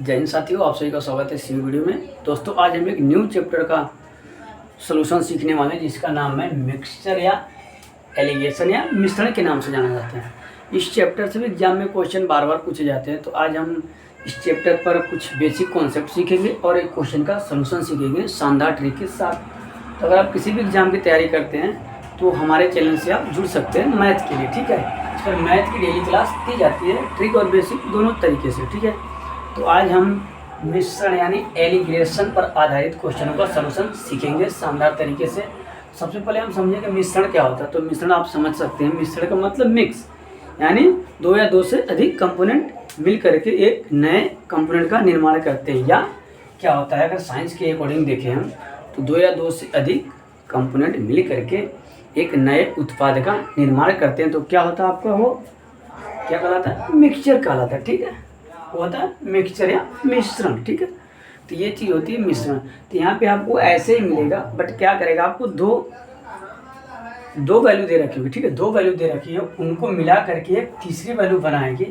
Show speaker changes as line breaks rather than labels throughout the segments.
जय हिंद साथियों, आप सभी का स्वागत है इस वीडियो में। दोस्तों, आज हम एक न्यू चैप्टर का सलूशन सीखने वाले हैं जिसका नाम है मिक्सचर या एलिगेशन या मिश्रण के नाम से जाना जाता है। इस चैप्टर से भी एग्जाम में क्वेश्चन बार बार पूछे जाते हैं, तो आज हम इस चैप्टर पर कुछ बेसिक कॉन्सेप्ट सीखेंगे और एक क्वेश्चन का सलूशन सीखेंगे शानदार ट्रिक के साथ। तो अगर आप किसी भी एग्जाम की तैयारी करते हैं तो हमारे चैनल से आप जुड़ सकते हैं मैथ के लिए, ठीक है। इस पर मैथ की डेली क्लास दी जाती है, ट्रिक और बेसिक दोनों तरीके से, ठीक है। तो आज हम मिश्रण यानी एलिगेशन पर आधारित क्वेश्चनों का सलूशन सीखेंगे शानदार तरीके से। सबसे पहले हम समझेंगे मिश्रण क्या होता है। तो मिश्रण आप समझ सकते हैं, मिश्रण का मतलब मिक्स, यानी दो या दो से अधिक कंपोनेंट मिल करके एक नए कंपोनेंट का निर्माण करते हैं। या क्या होता है, अगर साइंस के अकॉर्डिंग देखें हम तो दो या दो से अधिक कंपोनेंट मिल करके एक नए उत्पाद का निर्माण करते हैं। तो क्या होता है आपका, वो क्या कहलाता है, मिक्सचर कहलाता है, ठीक है। वो होता है मिक्सचर या मिश्रण, ठीक है। तो ये चीज़ होती है मिश्रण। तो यहाँ पे आपको ऐसे ही मिलेगा, बट क्या करेगा, आपको दो वैल्यू दे रखी होगी, ठीक है। दो वैल्यू दे रखी है, उनको मिला करके एक तीसरी वैल्यू बनाएगी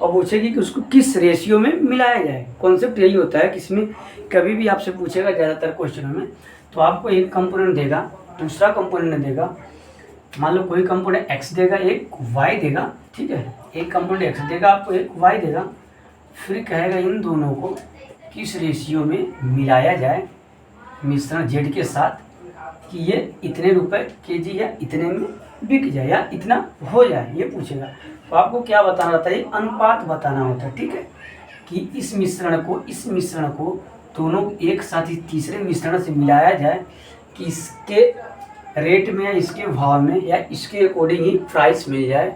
और पूछेगी कि उसको किस रेशियो में मिलाया जाए। कॉन्सेप्ट यही होता है कि इसमें कभी भी आपसे पूछेगा ज़्यादातर क्वेश्चनों में, तो आपको एक कंपोनेंट देगा, दूसरा कंपोनेंट देगा। मान लो कोई कंपोनेंट x देगा, एक y देगा, ठीक है। एक कंपोनेंट x देगा आपको, एक y देगा। फिर कहेगा इन दोनों को किस रेशियो में मिलाया जाए मिश्रण z के साथ कि ये इतने रुपए केजी या इतने में बिक जाए या इतना हो जाए, ये पूछेगा। तो आपको क्या बताना होता है, अनुपात बताना होता है, ठीक है। कि इस मिश्रण को दोनों एक साथ ही तीसरे मिश्रण से मिलाया जाए कि इसके रेट में या इसके भाव में या इसके अकॉर्डिंग ही प्राइस मिल जाए,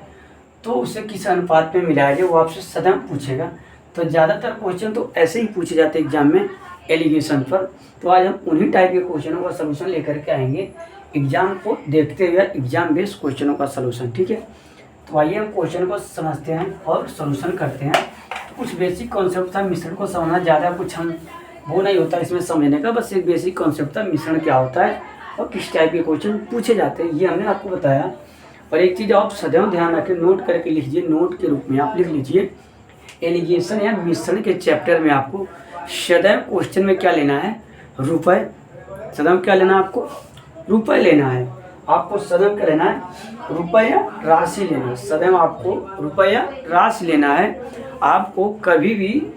तो उसे किस अनुपात में मिलाया जाए वो आपसे सदैव पूछेगा। तो ज़्यादातर क्वेश्चन तो ऐसे ही पूछे जाते हैं एग्जाम में एलिगेशन पर। तो आज हम उन्हीं टाइप के क्वेश्चनों का सलूशन लेकर के आएंगे, एग्जाम को देखते हुए एग्जाम बेस्ड क्वेश्चनों का सलूशन, ठीक है। तो आइए हम क्वेश्चन को समझते हैं और सलूशन करते हैं। तो कुछ बेसिक कॉन्सेप्ट था, मिश्रण को समझना, ज़्यादा कुछ हम वो नहीं होता इसमें समझने का, बस एक बेसिक कॉन्सेप्ट था मिश्रण क्या होता है और किस टाइप के क्वेश्चन पूछे जाते हैं, ये हमने आपको बताया। और एक चीज़ आप सदैव ध्यान रखें, नोट करके लिखिए, नोट के रूप में आप लिख लीजिए, एलिगेशन या मिश्रण के चैप्टर में आपको सदैव क्वेश्चन में क्या लेना है, रुपए। सदैव क्या लेना है आपको, रुपए लेना है। आपको सदैव क्या लेना है, रुपए या राशि लेना है। सदैव आपको रुपए या राशि लेना है। आपको कभी भी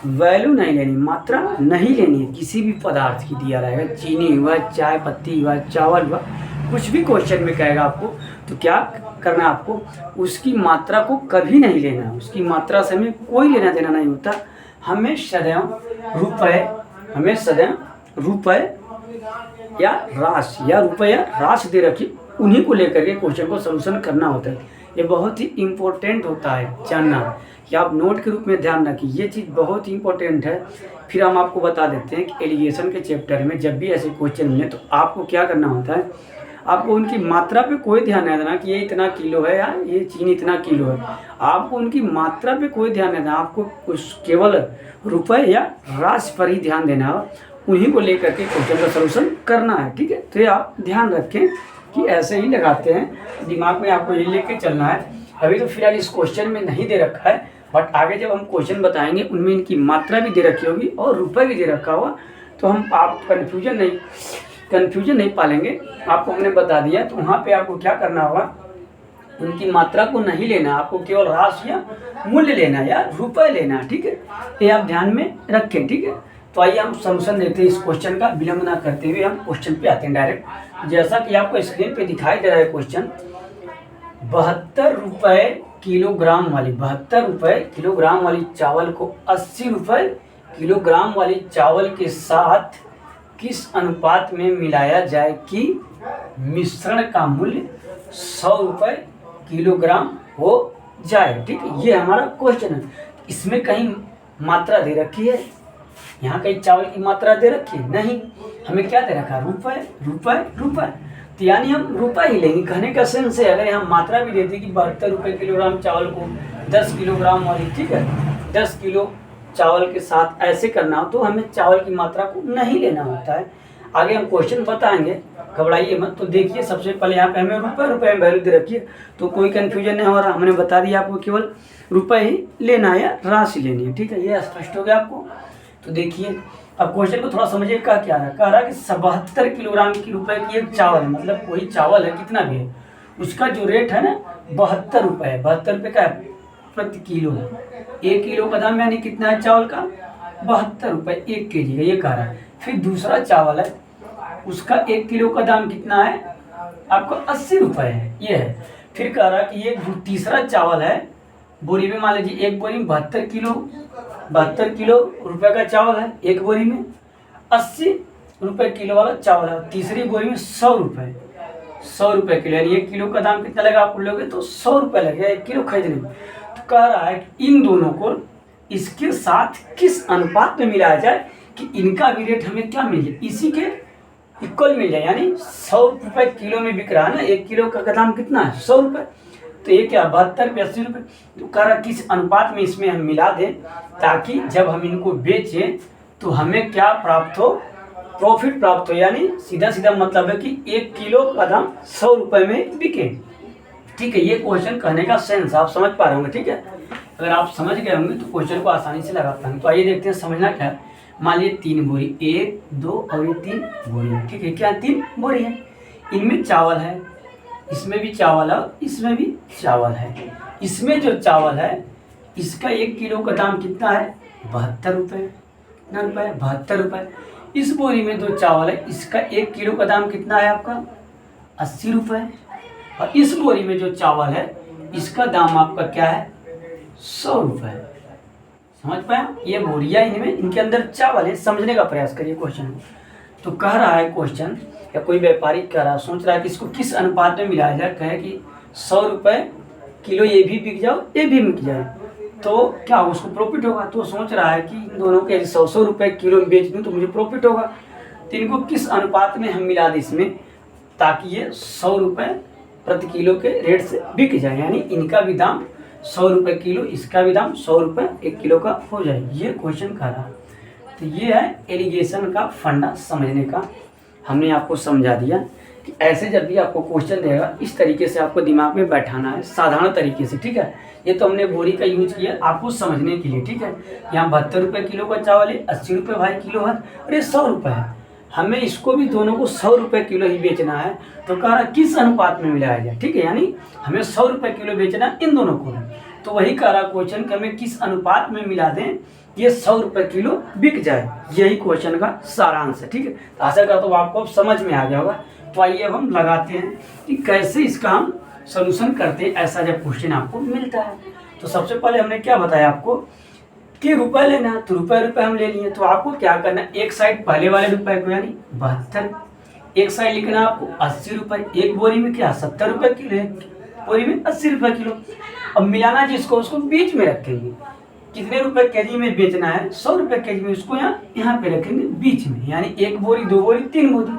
वैल्यू नहीं लेनी, मात्रा नहीं लेनी है किसी भी पदार्थ की दिया रहेगा, चीनी हुआ, चाय पत्ती हुआ, चावल हुआ, कुछ भी क्वेश्चन में कहेगा आपको, तो क्या करना है आपको, उसकी मात्रा को कभी नहीं लेना। उसकी मात्रा से हमें कोई लेना देना नहीं होता। हमें सदैव रुपए या राशि दे रखी, उन्हीं को लेकर के क्वेश्चन को सलूशन करना होता है। ये बहुत ही इम्पोर्टेंट होता है जानना, कि आप नोट के रूप में ध्यान रखिए, ये चीज़ बहुत ही इंपॉर्टेंट है। फिर हम आपको बता देते हैं कि एलिगेशन के चैप्टर में जब भी ऐसे क्वेश्चन मिले तो आपको क्या करना होता है, आपको उनकी मात्रा पे कोई ध्यान नहीं देना कि ये इतना किलो है या ये चीनी इतना किलो है। आपको उनकी मात्रा पे कोई ध्यान नहीं देना, आपको कुछ केवल रुपए या राशि पर ही ध्यान देना है, उन्हीं को लेकर के क्वेश्चन का सलूशन करना है, ठीक है। तो ये आप ध्यान रखें कि ऐसे ही लगाते हैं, दिमाग में आपको ये लेके चलना है। अभी तो फिलहाल इस क्वेश्चन में नहीं दे रखा है, बट आगे जब हम क्वेश्चन बताएंगे उनमें इनकी मात्रा भी दे रखी होगी और रुपए भी दे रखा होगा, तो हम आप कन्फ्यूजन नहीं पालेंगे। आपको हमने बता दिया, तो वहाँ पे आपको क्या करना होगा, उनकी मात्रा को नहीं लेना, आपको केवल राशि या मूल्य लेना या रुपए लेना, ठीक है। ये आप ध्यान में रखें, ठीक है। तो आइए हम सलूशन देते हैं इस क्वेश्चन का, विलंब ना करते हुए हम क्वेश्चन पे आते हैं डायरेक्ट। जैसा कि आपको स्क्रीन पे दिखाई दे रहा है क्वेश्चन, 72 रुपये किलोग्राम वाली चावल को 80 रुपये किलोग्राम वाली चावल के साथ किस अनुपात में मिलाया जाए कि मिश्रण का मूल्य 100 रुपये किलोग्राम हो जाए, ठीक है। ये हमारा क्वेश्चन है। इसमें कहीं मात्रा दे रखी है, यहाँ कहीं चावल की मात्रा दे रखी है नहीं, हमें क्या दे रखा है, रुपए। तो यानी हम रुपए ही लेंगे, कहने का सेंस है। अगर यहाँ मात्रा भी देती कि 72 रुपये किलोग्राम चावल को 10 किलोग्राम वाली, ठीक है, 10 किलो चावल के साथ ऐसे करना हो, तो हमें चावल की मात्रा को नहीं लेना होता है। आगे हम क्वेश्चन बताएंगे, घबराइए मत। तो देखिए सबसे पहले यहाँ पे हमें रुपए में वैल्यू दे रखी है, तो कोई कन्फ्यूजन नहीं हो रहा, हमने बता दिया आपको केवल रुपए ही लेना है या राशि लेनी है, ठीक है, ये स्पष्ट हो गया आपको। तो देखिए अब क्वेश्चन को थोड़ा समझिए, क्या क्या रहा, कह रहा कि 72 किलोग्राम की रुपए की एक चावल है, मतलब कोई चावल है कितना भी है, उसका जो रेट है ना 72 रुपये है। 72 रुपये का है प्रति किलो है। 1 किलो का दाम यानी कितना है चावल का, 72 रुपये 1 केजी का, ये कह रहा है। फिर दूसरा चावल है, उसका 1 किलो का दाम कितना है आपको 80 रुपये है, ये है। फिर कह रहा कि ये तीसरा चावल है, बोरी में मान लीजिए एक बोरी में 72 किलो रुपए का चावल है, एक बोरी में 80 रुपये किलो वाला चावल है। तीसरी बोरी में 100 रुपये किलो, यानी 1 किलो का दाम कितना लगा आप लोगे तो 100 रुपये लगेगा 1 किलो खरीदने में। तो कह रहा है कि इन दोनों को इसके साथ किस अनुपात में मिलाया जाए कि इनका भी रेट हमें क्या मिल जाए, इसी के इक्वल मिल जाए, यानी 100 रुपये किलो में बिक रहा है ना, 1 किलो का दाम कितना है 100 रुपये, तो ये क्या 72 पे 80 रुपये। तो कह रहा किस अनुपात में इसमें हम मिला दें ताकि जब हम इनको बेचें तो हमें क्या प्राप्त हो, प्रॉफिट प्राप्त हो, यानी सीधा सीधा मतलब है कि 1 किलो का दाम 100 रुपये में बिके, ठीक है। ये क्वेश्चन कहने का सेंस आप समझ पा रहे होंगे, ठीक है। अगर आप समझ गए होंगे तो क्वेश्चन को आसानी से लगा पाएंगे। तो आइए देखते हैं समझना क्या है। मान लीजिए 3 बोरी, 1 2 और ये 3 बोरी है, ठीक है, क्या 3 बोरी है, इनमें चावल है, इसमें भी चावल है, इसमें भी चावल है। इसमें जो चावल है इसका 1 किलो का दाम कितना है 72 रुपये, कितना रुपये 72 रुपये। इस बोरी में जो चावल है इसका 1 किलो का दाम कितना है आपका 80 रुपये, और इस बोरी में जो चावल है इसका दाम आपका क्या है 100 रुपये। समझ पाया, ये बोरिया इनमें इनके अंदर चावल है, समझने का प्रयास करिए क्वेश्चन को। तो कह रहा है क्वेश्चन, या कोई व्यापारी कह रहा है, सोच रहा है कि इसको किस अनुपात में मिलाया जाए, कहे कि 100 रुपये किलो ये भी बिक जाओ ये भी बिक जाए तो क्या उसको प्रॉफिट होगा। तो सोच रहा है कि इन दोनों के 100 रुपये किलो में बेच दूँ तो मुझे प्रॉफिट होगा। तो इनको किस अनुपात में हम मिला दें इसमें ताकि ये 100 रुपये प्रति किलो के रेट से बिक जाए, यानी इनका भी दाम 100 रुपये किलो, इसका भी दाम 100 रुपये 1 किलो का हो जाए, ये क्वेश्चन कह रहा है। तो ये है एलिगेशन का फंडा समझने का, हमने आपको समझा दिया कि ऐसे जब भी आपको क्वेश्चन देगा इस तरीके से आपको दिमाग में बैठाना है साधारण तरीके से, ठीक है। ये तो हमने बोरी का यूज किया आपको समझने के लिए, ठीक है। यहाँ 72 रुपये किलो का चावल है, 80 रुपये भाई किलो है, और ये 100 रुपये है, हमें इसको भी दोनों को 100 रुपये किलो ही बेचना है। तो कह रहा किस अनुपात में मिलाया जाए, ठीक है, यानी हमें 100 रुपये किलो बेचना इन दोनों को। तो वही कह रहा क्वेश्चन कि हमें किस अनुपात में मिला दें ये 100 रुपये किलो बिक जाए, यही क्वेश्चन का सारांश है, ठीक है। तो आशा करता हूँ आपको समझ में आ गया होगा। तो आइए अब हम लगाते हैं कि कैसे इसका हम सोल्यूशन करते हैं ऐसा जब क्वेश्चन आपको मिलता है। तो सबसे पहले हमने क्या बताया आपको कि रुपए लेना है, तो रुपए हम ले लिए। तो आपको क्या करना है, एक साइड पहले वाले रुपए को यानी 72, एक साइड लिखना आपको 80 रुपये, एक बोरी में क्या 70 रुपये किलो है, बोरी में 80 रुपये किलो। अब मिलाना जिसको उसको बीच में रखेंगे, कितने रुपए केजी में बेचना है 100 रुपये केजी में, उसको यहाँ पे रखेंगे बीच में, यानी 1 बोरी 2 बोरी 3 बोरी।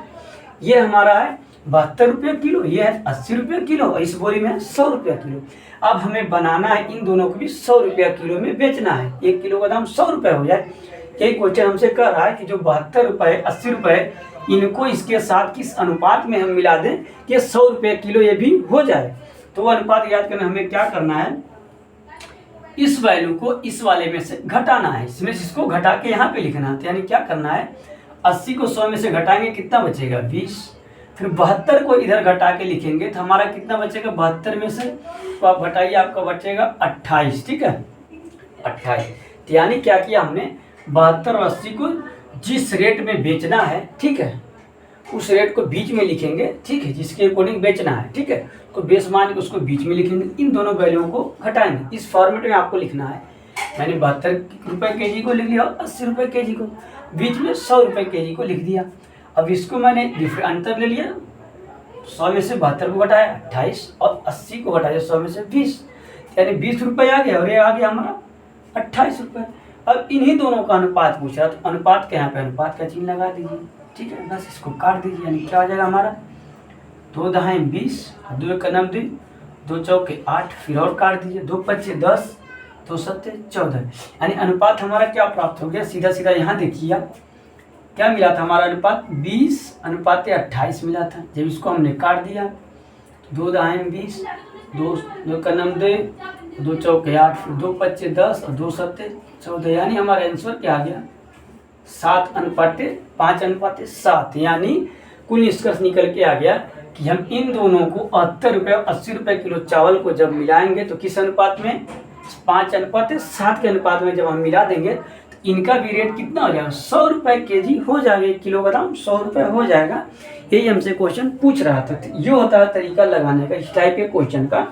ये हमारा है 72 रुपये किलो, ये है 80 रुपये किलो, और इस बोरी में 100 रुपये किलो। अब हमें बनाना है इन दोनों को भी 100 रुपये किलो में बेचना है, 1 किलो का दाम 100 रुपये हो जाए। यही क्वेश्चन हमसे कह रहा है कि जो 72 रुपये 80 रुपये इनको इसके साथ किस अनुपात में हम मिला दें कि 100 रुपये किलो ये भी हो जाए। तो वो अनुपात याद करना, हमें क्या करना है, इस वैल्यू को इस वाले में से घटाना है, इसमें से इसको घटा के यहाँ पे लिखना है। यानी क्या करना है, 80 को 100 में से घटाएंगे कितना बचेगा 20, फिर 72 को इधर घटा के लिखेंगे तो हमारा कितना बचेगा 72 में से, तो आप घटाइए आपका बचेगा 28, ठीक है 28। तो यानी क्या किया हमने 72 और 80 को जिस रेट में बेचना है, ठीक है, उस रेट को बीच में लिखेंगे, ठीक है, जिसके अकॉर्डिंग बेचना है, ठीक है, तो बेस मान के उसको बीच में लिखेंगे, इन दोनों वैल्यूओं को घटाएंगे। इस फॉर्मेट में आपको लिखना है। मैंने 72 रुपये केजी को लिख लिया और 80 रुपये केजी को, बीच में 100 रुपये केजी को लिख दिया। अब इसको मैंने अंतर ले लिया, 100 में से 72 को घटाया 28 और 80 को घटाया 100 में से 20, यानी 20 रुपये आ गया और ये आ गया हमारा 28 रुपये। अब इन्हीं दोनों का अनुपात पूछा, तो अनुपात के यहाँ पे अनुपात का चिन्ह लगा दीजिए, ठीक है, बस इसको काट दीजिए। यानी क्या हो जाएगा हमारा 2 दहाई 20, 2 एक 9 2 चौके 8, फिर और काट दीजिए, 2 पच्चे 10, 2 सत्ते 14। यानी अनुपात हमारा क्या प्राप्त हो गया, सीधा सीधा यहाँ देखिए आप क्या मिला था हमारा अनुपात 20:28 मिला था। जब इसको हमने काट दिया तो 2 दाएं 20, 2 का 9 2 चौके 8, फिर 2 पच्चे 10 और 2 सत्ते 14, यानी हमारा आंसर क्या आ गया 7:5:7, यानी कुल निष्कर्ष निकल के आ गया कि हम इन दोनों को 78 रुपये और 80 रुपये किलो चावल को जब मिलाएंगे तो किस अनुपात में 5:7 के अनुपात में जब हम मिला देंगे तो इनका भी रेट कितना हो जाएगा 100 रुपये केजी हो जाएगा, 1 किलोग्राम 100 रुपये हो जाएगा। यही हमसे क्वेश्चन पूछ रहा था। तो ये होता है तरीका लगाने का इस टाइप के क्वेश्चन का।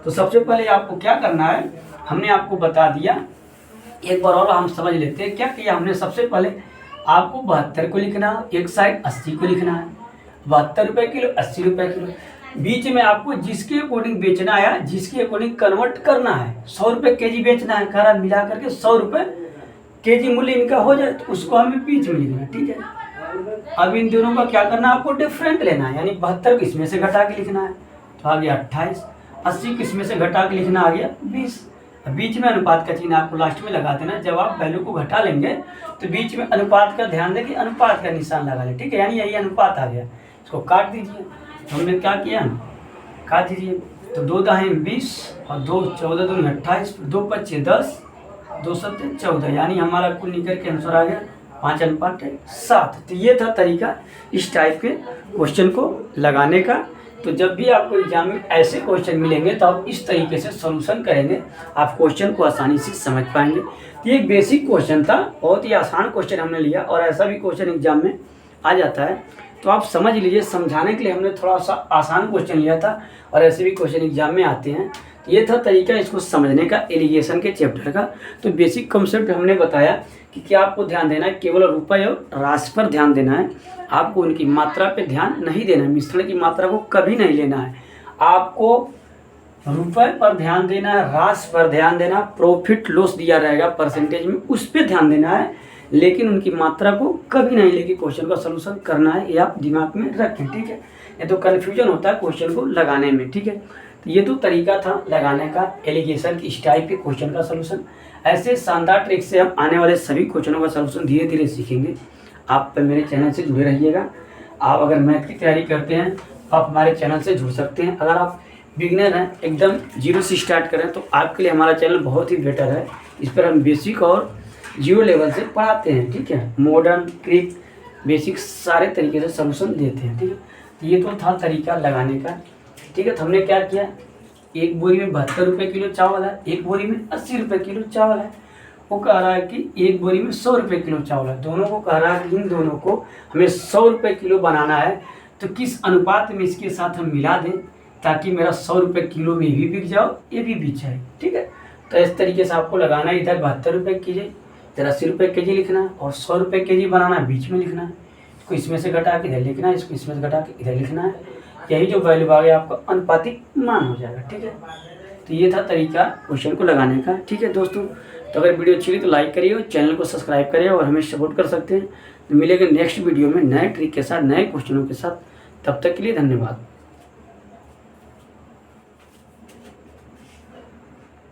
तो सबसे पहले आपको क्या करना है, हमने आपको बता दिया, एक बार और हम समझ लेते हैं। क्या किया हमने, सबसे पहले आपको 72 को लिखना, एक साइड 80 को लिखना है। 72 रुपये किलो 80 रुपये किलो, बीच में आपको जिसके अकॉर्डिंग बेचना है, जिसके अकॉर्डिंग कन्वर्ट करना है, 100 रुपये केजी बेचना है, कह रहा मिला करके 100 रुपये केजी मूल्य इनका हो जाए तो उसको हमें बीच में लिखना है। ठीक है, अब इन दोनों का क्या करना है, आपको डिफरेंट लेना है, यानी 72 किस में से घटा के लिखना है तो आ गया 28, 80 किस में से घटा के लिखना आ गया 20। बीच में अनुपात का चिन्ह आपको लास्ट में लगा देना। जब आप वैल्यू को घटा लेंगे तो बीच में अनुपात का ध्यान दें कि अनुपात का निशान लगा लें। ठीक है, यानी यही अनुपात आ गया, इसको काट दीजिए। हमने क्या किया, काट दीजिए। तो 2 दाएं 20 और 2 14 दूनी 28, 2 पच्चे 10, 2 सत्ते 14, यानी हमारा कुल निकल के आंसर आ गया 5:7। तो ये था तरीका इस टाइप के क्वेश्चन को लगाने का। तो जब भी आपको एग्जाम में ऐसे क्वेश्चन मिलेंगे तो आप इस तरीके से सॉल्यूशन करेंगे, आप क्वेश्चन को आसानी से समझ पाएंगे। तो ये एक बेसिक क्वेश्चन था, बहुत ही आसान क्वेश्चन हमने लिया और ऐसा भी क्वेश्चन एग्जाम में आ जाता है। तो आप समझ लीजिए, समझाने के लिए हमने थोड़ा सा आसान क्वेश्चन लिया था और ऐसे भी क्वेश्चन एग्जाम में आते हैं। तो ये था तरीका इसको समझने का, इरिगेशन के चैप्टर का। तो बेसिक कॉन्सेप्ट हमने बताया कि क्या आपको ध्यान देना है, केवल रुपये और राशि पर ध्यान देना है, आपको उनकी मात्रा पे ध्यान नहीं देना है, मिश्रण की मात्रा को कभी नहीं लेना है। आपको रुपये पर ध्यान देना है, राशि पर ध्यान देना, प्रॉफिट लॉस दिया रहेगा परसेंटेज में, उस पर ध्यान देना है, लेकिन उनकी मात्रा को कभी नहीं लेके क्वेश्चन का सलूशन करना है, ये आप दिमाग में रखें। ठीक है, ये तो कन्फ्यूजन होता है क्वेश्चन को लगाने में। ठीक है, तो ये तो तरीका था लगाने का एलिगेशन की इस टाइप के क्वेश्चन का सलूशन। ऐसे शानदार ट्रिक से हम आने वाले सभी क्वेश्चनों का सलूशन धीरे धीरे सीखेंगे। आप मेरे चैनल से जुड़े रहिएगा। आप अगर मैथ की तैयारी करते हैं तो आप हमारे चैनल से जुड़ सकते हैं। अगर आप बिगिनर हैं, एकदम जीरो से स्टार्ट करें, तो आपके लिए हमारा चैनल बहुत ही बेटर है। इस पर हम बेसिक और जीरो लेवल से पढ़ाते हैं। ठीक है, मॉडर्न, ट्रिक, बेसिक सारे तरीके से सलूशन देते हैं। ठीक है, तो ये तो था तरीका लगाने का। ठीक है, तो हमने क्या किया, एक बोरी में 72 रुपये किलो चावल है, एक बोरी में 80 रुपये किलो चावल है। वो कह रहा है कि एक बोरी में 100 रुपये किलो चावल है। दोनों को कह रहा है कि इन दोनों को हमें 100 रुपये किलो बनाना है, तो किस अनुपात में इसके साथ हम मिला दें ताकि मेरा 100 रुपये किलो में भी बिक जाओ, ये भी बिक जाए। ठीक है, तो इस तरीके से आपको लगाना है। इधर 72 रुपये केजी, इधर 80 रुपये केजी लिखना है और 100 रुपये केजी बनाना है, बीच में लिखना है। इसको इसमें से घटा के इधर लिखना है, इसको इसमें से घटा के इधर लिखना है। यही जो वैल्यू आ गया आपका अनुपातिक मान हो जाएगा। ठीक है, तो ये था तरीका क्वेश्चन को लगाने का। ठीक है दोस्तों, तो अगर वीडियो अच्छी लगी तो लाइक करिए और चैनल को सब्सक्राइब करिए और हमें सपोर्ट कर सकते हैं। तो मिलेंगे नेक्स्ट वीडियो में नए ट्रिक के साथ, नए क्वेश्चनों के साथ। तब तक के लिए धन्यवाद।